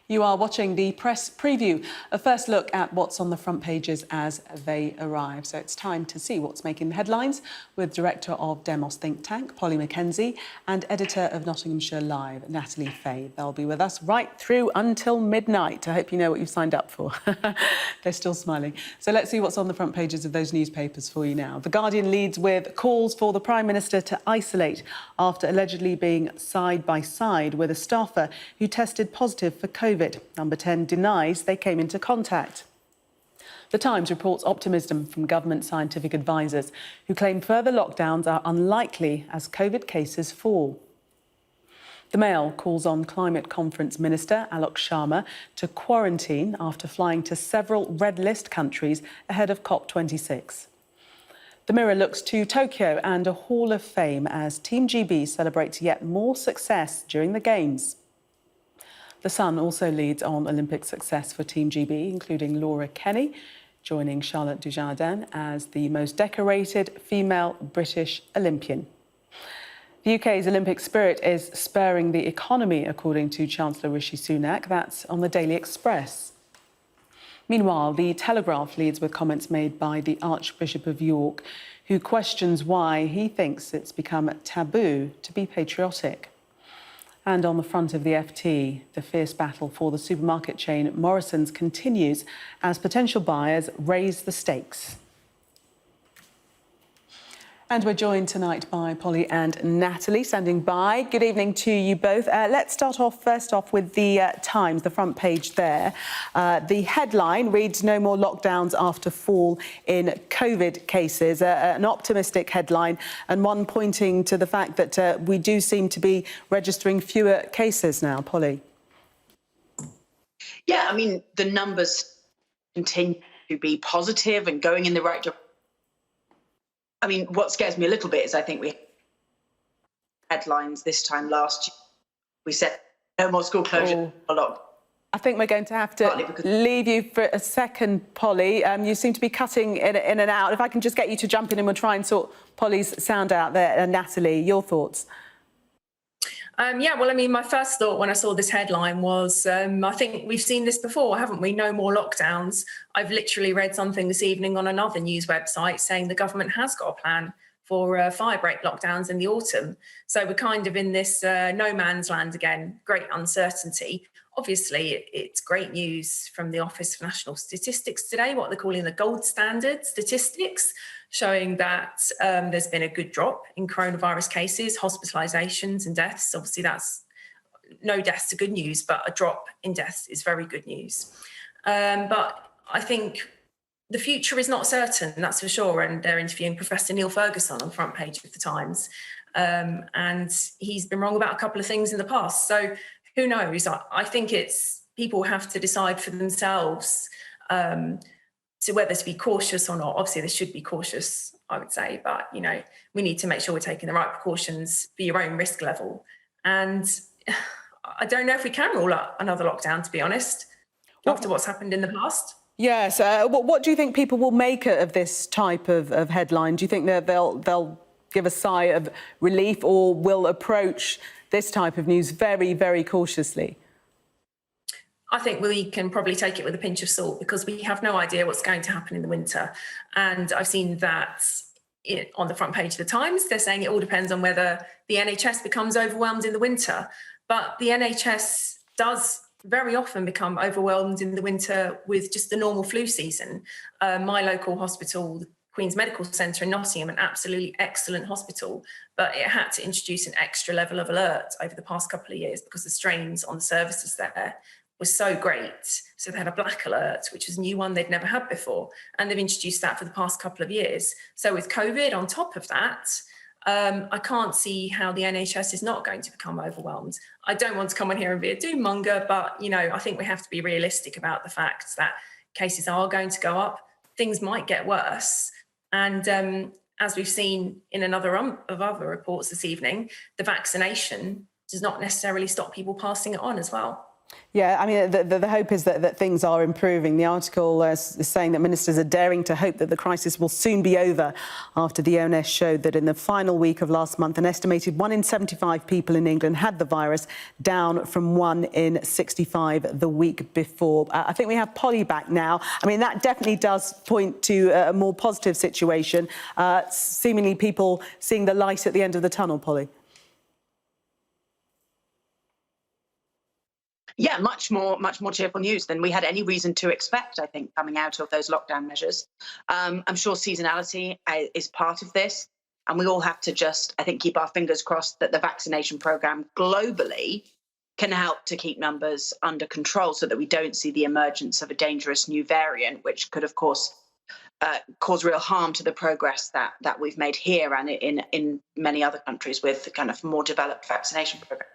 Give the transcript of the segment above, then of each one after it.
You are watching the press preview, a first look at what's on the front pages as they arrive. So it's time to see what's making the headlines with Director of Demos think tank, Polly Mackenzie, and Editor of Nottinghamshire Live, Natalie Fahy. They'll be with us right through until midnight. I hope you know what you've signed up for. They're still smiling. So let's see what's on the front pages of those newspapers for you now. The Guardian leads with calls for the Prime Minister to isolate after allegedly being side by side with a staffer who tested positive for COVID. Number 10 denies they came into contact. The Times reports optimism from government scientific advisers who claim further lockdowns are unlikely as COVID cases fall. The Mail calls on Climate Conference Minister Alok Sharma to quarantine after flying to several red list countries ahead of COP26. The Mirror looks to Tokyo and a Hall of Fame as Team GB celebrates yet more success during the Games. The Sun also leads on Olympic success for Team GB, including Laura Kenny, joining Charlotte Dujardin as the most decorated female British Olympian. The UK's Olympic spirit is spurring the economy, according to Chancellor Rishi Sunak. That's on the Daily Express. Meanwhile, the Telegraph leads with comments made by the Archbishop of York, who questions why he thinks it's become taboo to be patriotic. And on the front of the FT, the fierce battle for the supermarket chain Morrison's continues as potential buyers raise the stakes. And we're joined tonight by Polly and Natalie, standing by. Good evening to you both. Let's start off first off with the Times, the front page there. The headline reads, "No more lockdowns after fall in COVID cases." An optimistic headline and one pointing to the fact that we do seem to be registering fewer cases now. Polly? Yeah, I mean, the numbers continue to be positive and going in the right direction. I mean, what scares me a little bit is I think we headlines this time last year. We said no more school closure. I think we're going to have to leave you for a second, Polly. You seem to be cutting in and out. If I can just get you to jump in and we'll try and sort Polly's sound out there. Natalie, your thoughts? Yeah, well, I mean, my first thought when I saw this headline was, I think we've seen this before, haven't we? No more lockdowns. I've literally read something this evening on another news website saying the government has got a plan for firebreak lockdowns in the autumn. So we're kind of in this no man's land again, great uncertainty. Obviously, it's great news from the Office for National Statistics today, what they're calling the gold standard statistics, showing that there's been a good drop in coronavirus cases, hospitalisations and deaths. Obviously, that's no deaths are good news, but a drop in deaths is very good news. But I think the future is not certain, that's for sure. And they're interviewing Professor Neil Ferguson on the front page of the Times. And he's been wrong about a couple of things in the past. So who knows? I think it's people have to decide for themselves to whether to be cautious or not. Obviously, they should be cautious, I would say, but, you know, we need to make sure we're taking the right precautions for your own risk level. And I don't know if we can rule out another lockdown, to be honest, after what's happened in the past. Yes. What do you think people will make of this type of headline? Do you think that they'll give a sigh of relief or will approach this type of news very, very cautiously? I think we can probably take it with a pinch of salt because we have no idea what's going to happen in the winter. And I've seen that on the front page of the Times, they're saying it all depends on whether the NHS becomes overwhelmed in the winter. But the NHS does very often become overwhelmed in the winter with just the normal flu season. My local hospital, the Queen's Medical Centre in Nottingham, an absolutely excellent hospital, but it had to introduce an extra level of alert over the past couple of years because the strains on the services there was so great. So they had a black alert, which was a new one they'd never had before. And they've introduced that for the past couple of years. So with COVID on top of that, I can't see how the NHS is not going to become overwhelmed. I don't want to come on here and be a doom monger, but, you know, I think we have to be realistic about the fact that cases are going to go up. Things might get worse. And as we've seen in another of other reports this evening, the vaccination does not necessarily stop people passing it on as well. Yeah, I mean, the hope is that things are improving. The article is saying that ministers are daring to hope that the crisis will soon be over after the ONS showed that in the final week of last month, an estimated 1 in 75 people in England had the virus, down from 1 in 65 the week before. I think we have Polly back now. I mean, that definitely does point to a more positive situation, seemingly people seeing the light at the end of the tunnel, Polly. Yeah, much more cheerful news than we had any reason to expect, I think, coming out of those lockdown measures. I'm sure seasonality is part of this. And we all have to just, I think, keep our fingers crossed that the vaccination programme globally can help to keep numbers under control so that we don't see the emergence of a dangerous new variant, which could, of course, cause real harm to the progress that we've made here and in many other countries with the kind of more developed vaccination programme.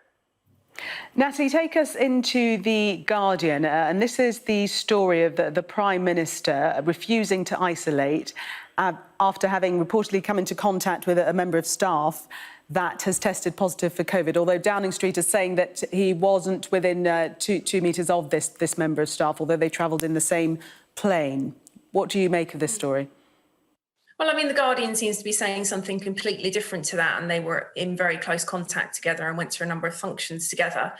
Natalie, take us into The Guardian, and this is the story of the Prime Minister refusing to isolate after having reportedly come into contact with a member of staff that has tested positive for COVID, although Downing Street is saying that he wasn't within 2 metres of this member of staff, although they travelled in the same plane. What do you make of this story? Well, I mean, The Guardian seems to be saying something completely different to that, and they were in very close contact together and went to a number of functions together.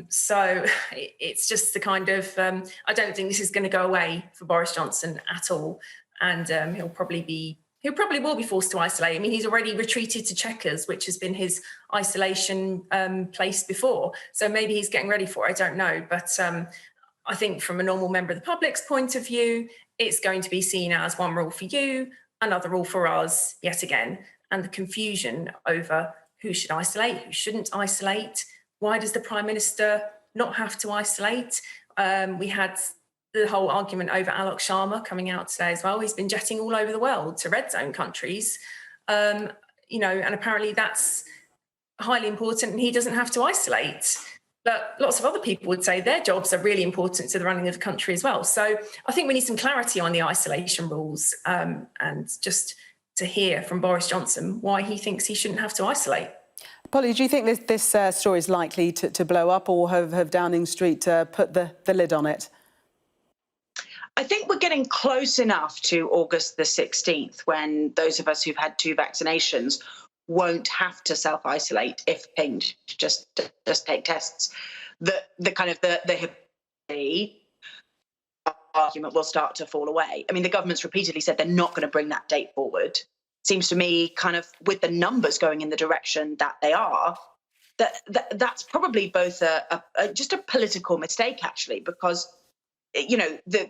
So it's just the kind of, I don't think this is going to go away for Boris Johnson at all. And he'll probably will be forced to isolate. I mean, he's already retreated to Chequers, which has been his isolation place before. So maybe he's getting ready for it, I don't know. But I think from a normal member of the public's point of view, it's going to be seen as one rule for you, another rule for us, yet again. And the confusion over who should isolate, who shouldn't isolate. Why does the Prime Minister not have to isolate? We had the whole argument over Alok Sharma coming out today as well. He's been jetting all over the world to red zone countries, and apparently that's highly important and he doesn't have to isolate. But lots of other people would say their jobs are really important to the running of the country as well. So I think we need some clarity on the isolation rules, and just to hear from Boris Johnson why he thinks he shouldn't have to isolate. Polly, do you think this story is likely to blow up, or have Downing Street put the lid on it? I think we're getting close enough to August the 16th when those of us who've had 2 vaccinations won't have to self-isolate if pinged, just take tests. The kind of the argument will start to fall away. I mean, the government's repeatedly said they're not going to bring that date forward. Seems to me, kind of with the numbers going in the direction that they are, that's probably both just a political mistake, actually, because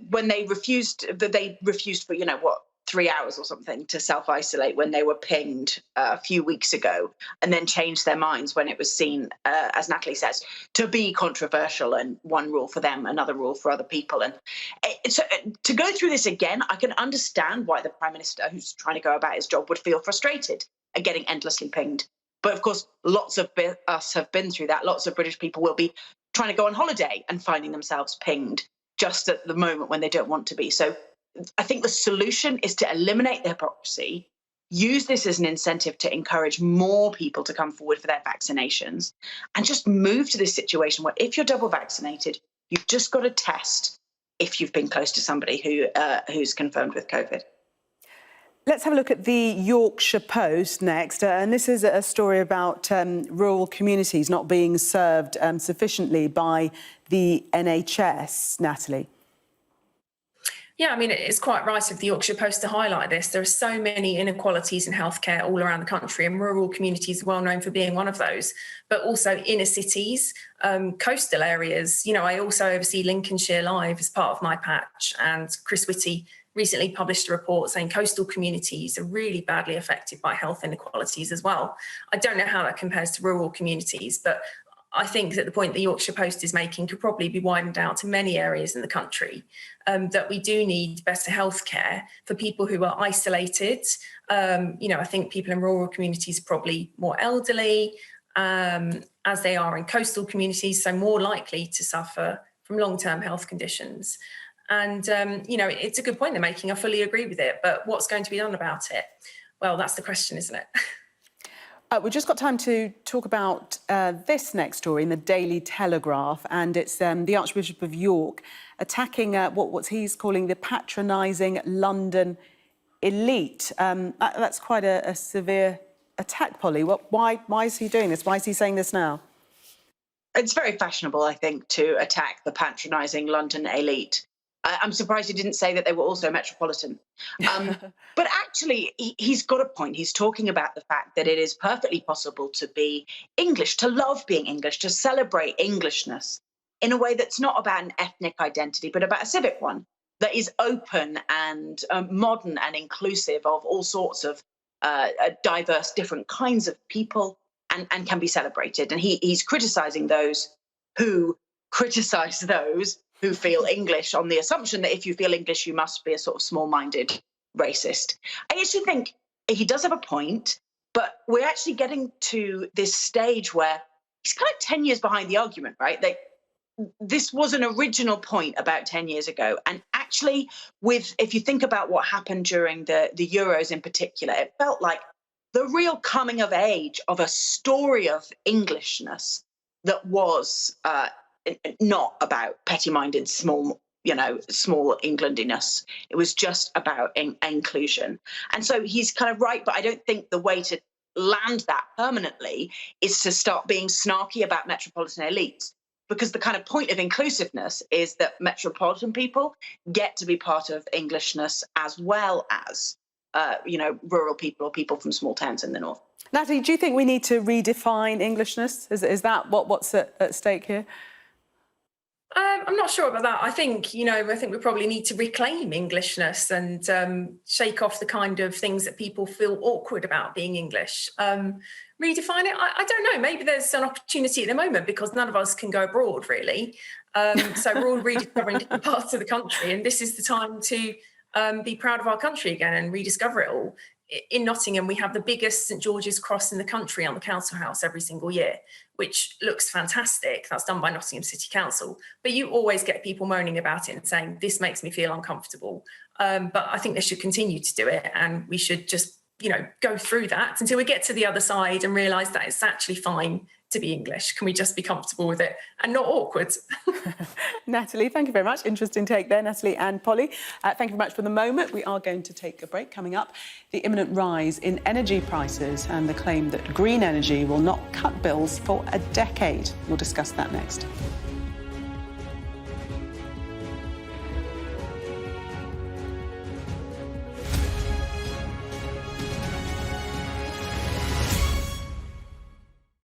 when they refused for 3 hours or something to self-isolate when they were pinged a few weeks ago, and then changed their minds when it was seen, as Natalie says, to be controversial and one rule for them, another rule for other people. And so to go through this again, I can understand why the Prime Minister, who's trying to go about his job, would feel frustrated at getting endlessly pinged. But of course, lots of us have been through that. Lots of British people will be trying to go on holiday and finding themselves pinged just at the moment when they don't want to be. So I think the solution is to eliminate the hypocrisy, use this as an incentive to encourage more people to come forward for their vaccinations, and just move to this situation where if you're double vaccinated, you've just got to test if you've been close to somebody who's confirmed with COVID. Let's have a look at the Yorkshire Post next. And this is a story about rural communities not being served sufficiently by the NHS. Natalie. Yeah, I mean, it's quite right of the Yorkshire Post to highlight this. There are so many inequalities in healthcare all around the country, and rural communities are well known for being one of those, but also inner cities, coastal areas. I also oversee Lincolnshire Live as part of my patch, and Chris Whitty recently published a report saying coastal communities are really badly affected by health inequalities as well. I don't know how that compares to rural communities, but I think that the point the Yorkshire Post is making could probably be widened out to many areas in the country, that we do need better healthcare for people who are isolated. I think people in rural communities are probably more elderly, as they are in coastal communities, so more likely to suffer from long-term health conditions. And, it's a good point they're making. I fully agree with it. But what's going to be done about it? Well, that's the question, isn't it? We've just got time to talk about this next story in the Daily Telegraph, and it's the Archbishop of York attacking what he's calling the patronising London elite. That's quite a severe attack, Polly. Why is he doing this? Why is he saying this now? It's very fashionable, I think, to attack the patronising London elite. I'm surprised he didn't say that they were also metropolitan. But actually, he's got a point. He's talking about the fact that it is perfectly possible to be English, to love being English, to celebrate Englishness in a way that's not about an ethnic identity, but about a civic one that is open and modern and inclusive of all sorts of diverse, different kinds of people and can be celebrated. And he's criticising those who criticise those who feel English on the assumption that if you feel English, you must be a sort of small-minded racist. I actually think he does have a point, but we're actually getting to this stage where he's kind of 10 years behind the argument, right? This was an original point about 10 years ago. And actually, if you think about what happened during the Euros in particular, it felt like the real coming of age of a story of Englishness that was not about petty-minded, small Englandiness. It was just about inclusion. And so he's kind of right, but I don't think the way to land that permanently is to start being snarky about metropolitan elites, because the kind of point of inclusiveness is that metropolitan people get to be part of Englishness as well as, rural people or people from small towns in the north. Natalie, do you think we need to redefine Englishness? Is that what's at stake here? I'm not sure about that. I think we probably need to reclaim Englishness and shake off the kind of things that people feel awkward about being English. Redefine it? I don't know. Maybe there's an opportunity at the moment because none of us can go abroad, really. So we're all rediscovering different parts of the country, and this is the time to be proud of our country again and rediscover it all. In Nottingham, we have the biggest St George's Cross in the country on the council house every single year, which looks fantastic. That's done by Nottingham City Council. But you always get people moaning about it and saying, this makes me feel uncomfortable. But I think they should continue to do it. And we should just, go through that until we get to the other side and realise that it's actually fine to be English. Can we just be comfortable with it and not awkward? Natalie, thank you very much. Interesting take there, Natalie and Polly. Thank you very much for the moment. We are going to take a break. Coming up, the imminent rise in energy prices and the claim that green energy will not cut bills for a decade. We'll discuss that next.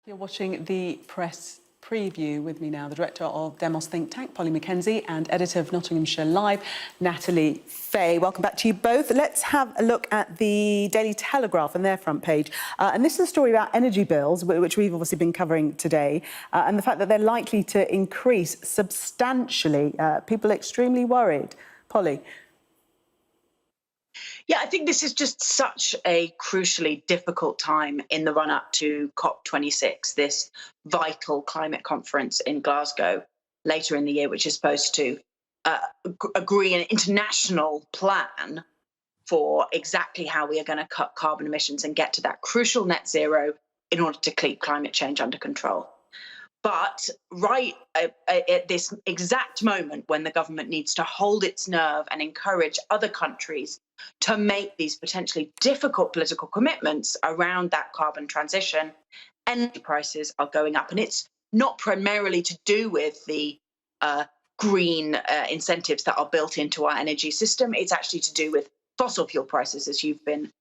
You're watching the press preview. With me now, the director of Demos think tank, Polly Mackenzie, and editor of Nottinghamshire Live, Natalie Fahy. Welcome back to you both. Let's have a look at the Daily Telegraph and their front page. And this is a story about energy bills, which we've obviously been covering today, and the fact that they're likely to increase substantially. People are extremely worried. Polly? Yeah, I think this is just such a crucially difficult time in the run-up to COP26, this vital climate conference in Glasgow later in the year, which is supposed to agree an international plan for exactly how we are going to cut carbon emissions and get to that crucial net zero in order to keep climate change under control. But right at this exact moment when the government needs to hold its nerve and encourage other countries to make these potentially difficult political commitments around that carbon transition, energy prices are going up. And it's not primarily to do with the green incentives that are built into our energy system. It's actually to do with fossil fuel prices, as you've been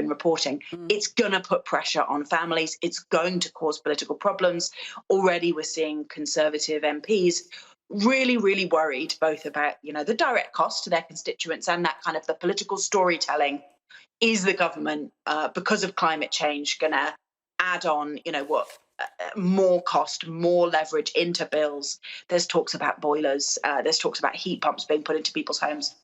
reporting. It's going to put pressure on families. It's going to cause political problems. Already we're seeing Conservative MPs really, really worried both about, the direct cost to their constituents and that kind of the political storytelling. Is the government, because of climate change, going to add on, more cost, more leverage into bills? There's talks about boilers. There's talks about heat pumps being put into people's homes.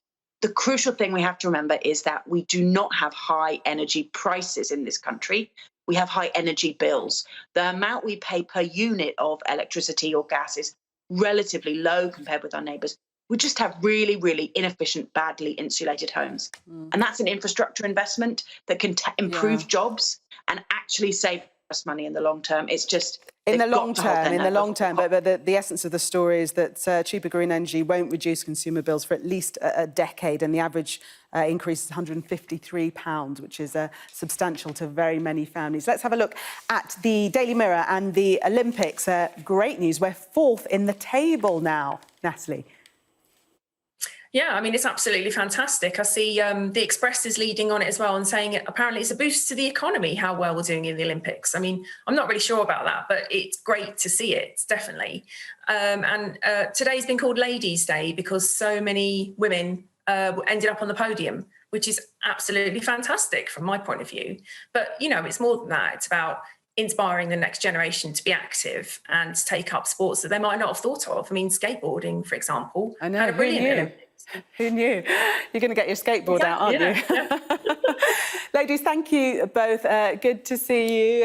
The crucial thing we have to remember is that we do not have high energy prices in this country. We have high energy bills. The amount we pay per unit of electricity or gas is relatively low compared with our neighbours. We just have really, really inefficient, badly insulated homes. And that's an infrastructure investment that can improve jobs and actually save money in the long term. It's just in the they've got long to hold their term, in the nerve. long term. But the essence of the story is that cheaper green energy won't reduce consumer bills for at least a decade, and the average increase is £153, which is substantial to very many families. Let's have a look at the Daily Mirror and the Olympics. Great news. We're fourth in the table now, Natalie. Yeah, I mean, it's absolutely fantastic. I see the Express is leading on it as well and saying apparently it's a boost to the economy, how well we're doing in the Olympics. I mean, I'm not really sure about that, but it's great to see it, definitely. And today's been called Ladies' Day because so many women ended up on the podium, which is absolutely fantastic from my point of view. But, you know, it's more than that. It's about inspiring the next generation to be active and to take up sports that they might not have thought of. I mean, skateboarding, for example, I know, had a brilliant Olympics. Who knew? You're going to get your skateboard out, aren't you? Yeah. Ladies, thank you both. Good to see you.